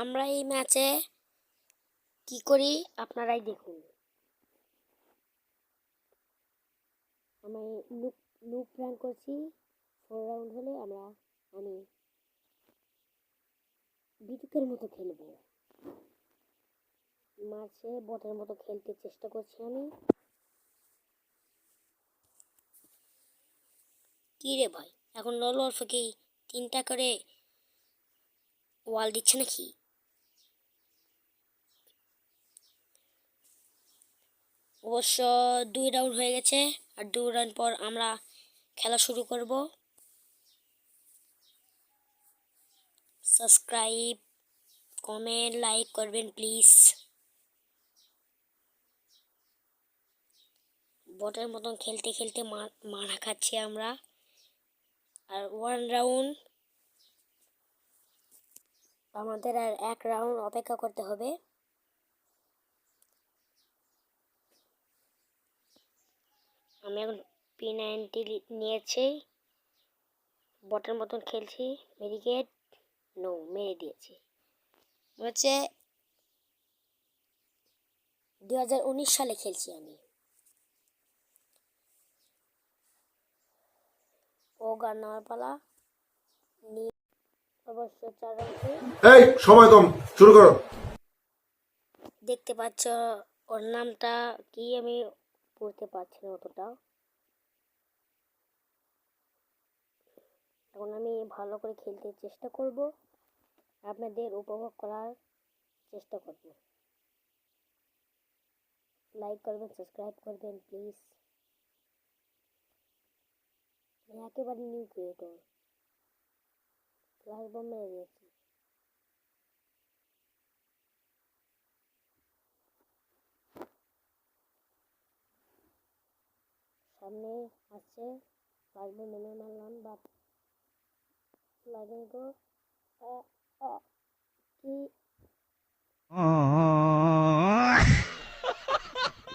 আমরা এই ম্যাচে কি করি আপনারাই দেখুন। আমি লুপ র্যাঙ্ক করছি। 4 রাউন্ড হলে আমি বিটুকের মতো খেলবো। মাঝে বটের মতো খেলতে চেষ্টা করছি আমি। কি রে ভাই, এখন লল অল্পকে 3টা করে ওয়াল দিচ্ছে নাকি? অবশ্য 2 রাউন্ড হয়ে গেছে, আর 2 রাউন্ড পর আমরা খেলা শুরু করব। সাবস্ক্রাইব, কমেন্ট, লাইক করবেন প্লিজ। বটের মতন খেলতে খেলতে মারা খাচ্ছি আমরা। আর 1 রাউন্ড, আমাদের আর 1 রাউন্ড অপেক্ষা করতে হবে। আমি এখন P90 নিয়েছি, বটের মতন খেলছি। মেডিকেট নো, মেরে দিয়েছি। হচ্ছে 2019 সালে খেলছি আমি। ও গান নেওয়ার পালা। অবশ্য 4 রাউন্ডে এই সময় কম, শুরু করো। দেখতে পাচ্ছ ওর নামটা কি, আমি পড়তে পারছি না অতটা। এখন আমি ভালো করে খেলতে চেষ্টা করব, আপনাদের উপভোগ করার চেষ্টা করব। লাইক করবেন, সাবস্ক্রাইব করবেন প্লিজ। আমি একেবারে নিউ ক্রিয়েটর, ফ্লাশ বম মেরে দিয়েছি। সামনে আসছে, ফ্লাশ বম মেরে মারলাম, বাট লাগেনি গো।